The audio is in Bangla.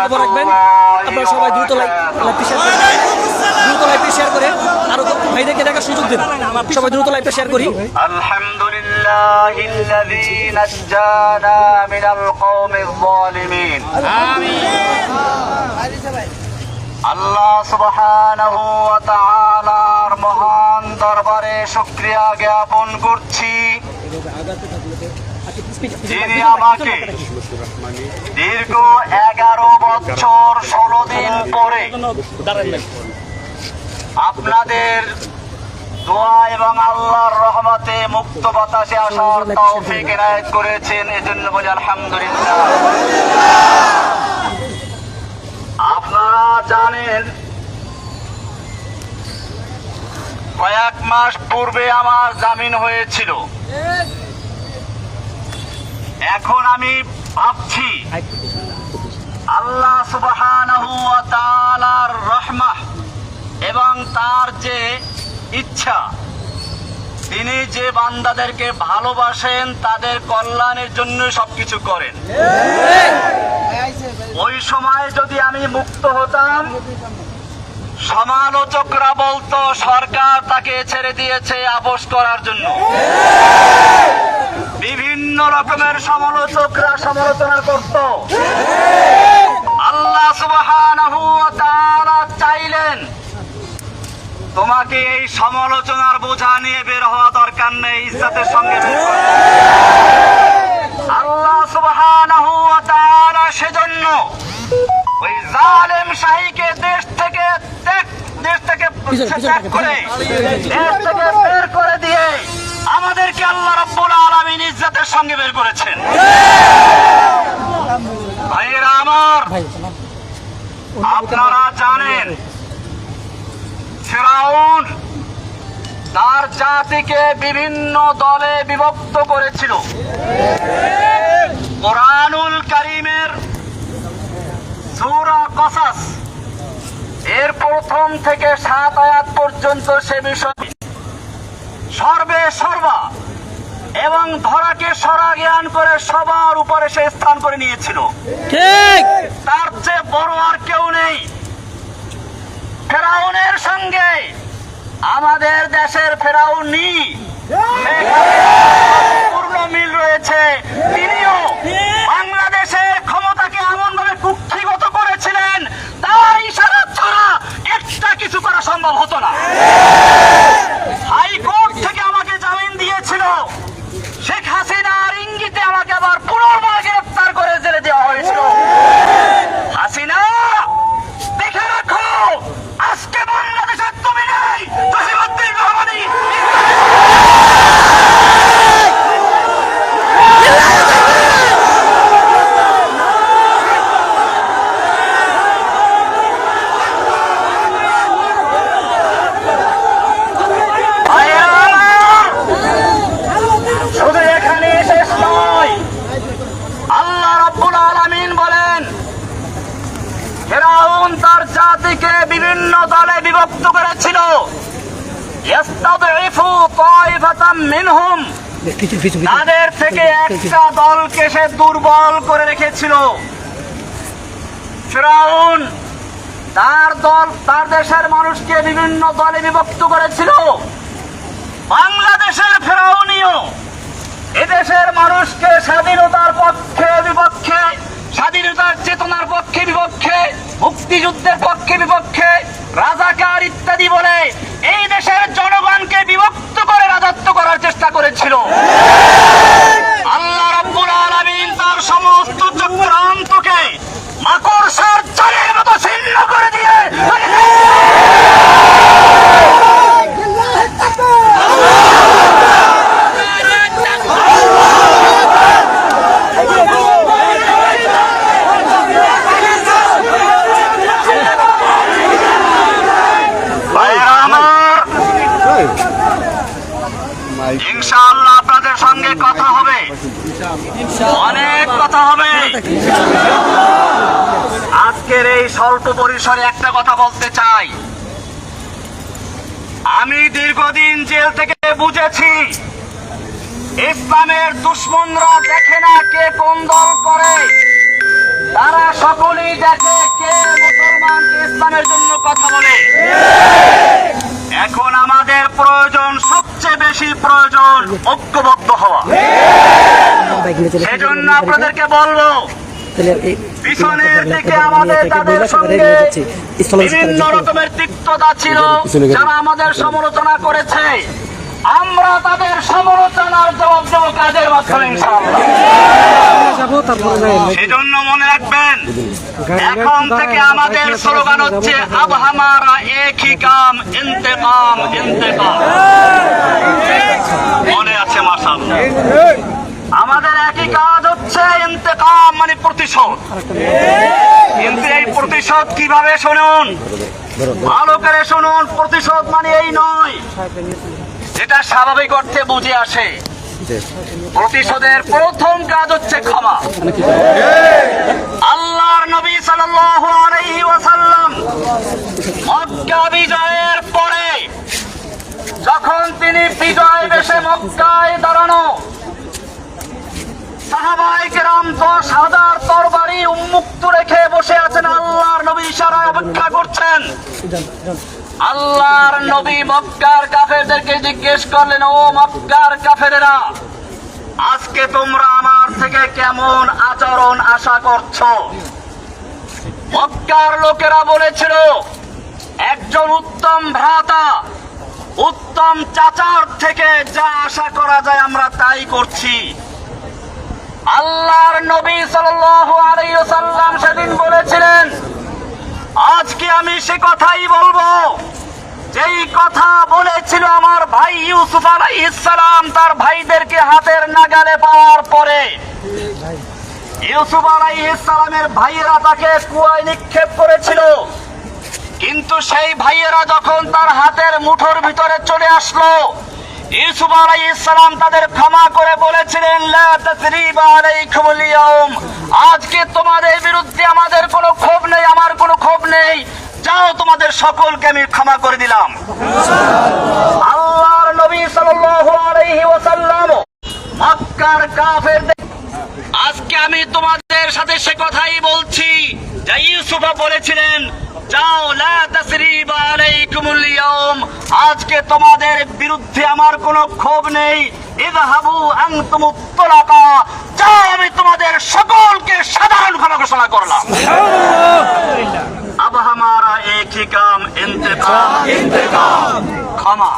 বক্তব্য রাখবেন। আপনারা সবাই দ্রুত লাইভটি শেয়ার করে আরো ভাইদেরকে দেখার সুযোগ দিন। সবাই দ্রুত লাইভটা শেয়ার করি। আলহামদুলিল্লাহিল্লাযী নাজ্জানা মিনাল কওমিজ যালিমিন। আমিন। আল্লাহ সুবহানাহু ওয়া তাআলার মহান দরবারে শুকরিয়া জ্ঞাপন করছি, যিনি আমাকে দীর্ঘ 11 বছর 16 দিন পরে আপনাদের দোয়া এবং আল্লাহর রহমতে মুক্ত বাতাসে আসার তৌফিক এনায়েত করেছেন। এজন্য বলি আলহামদুলিল্লাহ। আপনারা জানেন, কয়েক মাস পূর্বে আমার জামিন হয়েছিল। এখন আমি ভাবছি আল্লাহ সুবহানাহু ওয়া তাআলার রহমত এবং তার যে ইচ্ছা, তিনি যে বান্দাদেরকে ভালোবাসেন তাদের কল্যাণের জন্য সবকিছু করেন। ওই সময় যদি আমি মুক্ত হতাম, সমালোচকরা বলতো সরকার তাকে ছেড়ে দিয়েছে আপোস করার জন্য। বিভিন্ন রকমের সমালোচকরা সমালোচনা করত। আল্লাহ সুবহানাহু ওয়া তাআলা চাইলেন তোমাকে এই সমালোচনার বোঝা নিয়ে বের হওয়া দরকার নেই, ইজ্জতের সঙ্গে বের করো। আল্লাহ সুবহানাহু ওয়া তাআলা সেজন্য ওই জালেম শাহীকে দেশ থেকে বের করে দিয়ে আমাদেরকে আল্লাহ রাব্বুল আলামিন ইজ্জতের সঙ্গে বের করেছেন। ভাইয়েরা আমার, আপনারা জানেন ফিরআউন তার জাতিকে বিভিন্ন দলে বিভক্ত করেছিল। কোরআনুল কারীমের সূরা কসস এর প্রথম থেকে 7 আয়াত পর্যন্ত সে বিষয় সর্বে সর্বা এবং ধরাকে সরা জ্ঞান করে সবার উপরে সে স্থান করে নিয়েছিল। ঠিক তার চেয়ে বড় আর কেউ নেই। ফেরাউনের সঙ্গে আমাদের দেশের ফেরাউনি পূর্ণ মিল রয়েছে। তিনিও বাংলাদেশের ক্ষমতাকে এমন ভাবে কুক্ষিগত করেছিলেন, তার ইশারা ছাড়া একটা কিছু করা সম্ভব হতো না। হাইকোর্ট থেকে আমাকে জামিন দিয়েছিল, শেখ হাসিনার ইঙ্গিতে আমাকে আবার পুনর্বার গ্রেফতার করে জেলে দেওয়া হয়েছিল। হাসিনা, দেখে রাখো, আজকে বাংলাদেশের তুমি নেই। জসিমউদ্দিন রহমানী শুধু এখানে শেষ নয়। আল্লাহ রাব্বুল আলামিন বলেন ফিরআউন তার জাতিকে বিভিন্ন দলে বিভক্ত করেছিল। ইস্তাদঈফু তাইফাতাম মিনহুম, তাদের থেকে একটা দলকে সে দুর্বল করে রেখেছিল। ফিরআউন তার দেশের মানুষকে বিভিন্ন দলে বিভক্ত করেছিল। বাংলাদেশের ফিরআউনিও এদেশের মানুষকে স্বাধীনতার পক্ষে বিপক্ষে, স্বাধীনতার চেতনার পক্ষে বিপক্ষে, মুক্তিযুদ্ধের পক্ষে বিপক্ষে, রাজাকার ইত্যাদি বলে এই দেশের জনগণকে বিভক্ত করে রাজত্ব করার চেষ্টা করেছিল। আল্লাহ রাব্বুল আলামিন তার সমস্ত চক্রান্তকে মাকড়সার জালের মতো ছিন্ন করে দিয়ে ইনশাআল্লাহ আপনাদের সঙ্গে কথা হবে, অনেক কথা হবে। আজকের এই স্বল্প পরিসরে একটা কথা বলতে চাই। আমি দীর্ঘদিন জেল থেকে বুঝেছি ইসলামের দুশমনরা দেখে না কে কোন দল করে, তারা সকলেই দেখে কে মুসলমান কে ইসলামের জন্য কথা বলে। এখন আমাদের প্রয়োজন, সবচেয়ে বেশি প্রয়োজন ঐক্যবদ্ধ হওয়া। সেজন্য আপনাদেরকে বলবো, পিছনের দিকে আমাদের তাদের সঙ্গে বিভিন্ন রকমের তিক্ততা ছিল, যারা আমাদের সমালোচনা করেছে, আমরা তাদের সমালোচনার জবাব দেব কাজের মাধ্যমে ইনশাআল্লাহ। সেজন্য মনে রাখবেন, এখন থেকে আমাদের স্লোগান হচ্ছে আব হামারা এক হি কাম ইন্তেকাম ইন্তেকাম। মনে আছে মাশাআল্লাহ? আমাদের একই কাজ হচ্ছে ইন্তেকাম, মানে প্রতিশোধ। কিন্তু এই প্রতিশোধ কিভাবে শুনুন, ভালো করে শুনুন। প্রতিশোধ মানে এই নয় যেটা স্বাভাবিক অর্থে বুঝে আসে। প্রতিশোধের প্রথম কাজ হচ্ছে ক্ষমা। আল্লাহর নবী সাল্লাল্লাহু আলাইহি ওয়াসাল্লাম মক্কা বিজয়ের পরে যখন তিনি বিজয় বেশে মক্কায় দাঁড়ানো, সাহাবায়ে কেরাম 10,000 তরবারি উন্মুক্ত রেখে বসে আছেন, আল্লাহর নবী ইশারায় অপেক্ষা করছেন। আল্লাহর নবী মক্কার কাফেরদেরকে জিজ্ঞেস করলেন, ও মক্কার কাফেরেরা, আজকে তোমরা আমার থেকে কেমন আচরণ আশা করছো? মক্কার লোকেরা বলেছিল, একজন উত্তম ভ্রাতা, উত্তম চাচার থেকে যা আশা করা যায় আমরা তাই করছি। আল্লাহর নবী সাল্লাল্লাহু আলাইহি ওয়াসাল্লাম সেদিন বলেছিলেন, আজকে আমি সে কথাই বলবো যেই কথা বলেছিল আমার ভাই ইউসুফ আলাইহিস সালাম তার ভাইদেরকে হাতের নাগালে পাওয়ার পরে। ইউসুফ আলাইহিস সালামের ভাইয়েরা তাকে কুয়ায় নিক্ষেপ করেছিল, কিন্তু সেই ভাইয়েরা যখন তার হাতের মুঠোর ভিতরে চলে আসলো, ইউসুফ আলাইহিস সালাম তাদের ক্ষমা করে বলেছিলেন, লা তাসরিবা আলাইকুমুল ইয়াউম, আজকে তোমাদের বিরুদ্ধে আমাদের কোনো ক্ষোভ নেই, আমার কোনো ক্ষোভ নেই, যাও তোমাদের সকলকে আমি ক্ষমা করে দিলাম। আল্লাহর নবী সাল্লাল্লাহু আলাইহি ওয়াসাল্লাম মক্কার কাফেরদের, আজকে আমি তোমাদের সাথে সে কথাই বলছি যা ইউসুফ বলেছিলেন, যাও লা তাসরিবা আলাইকুমুল ইয়াউম, আজকে তোমাদের বিরুদ্ধে আমার কোনো ক্ষোভ নেই, ইযহাবু আনতুমুত তুলাকা, যাও আমি তোমাদের সকলকে সাধারণ ক্ষমা ঘোষণা করলাম। अब हमारा एक ही काम इंतकाम, इंतकाम, क्षमा।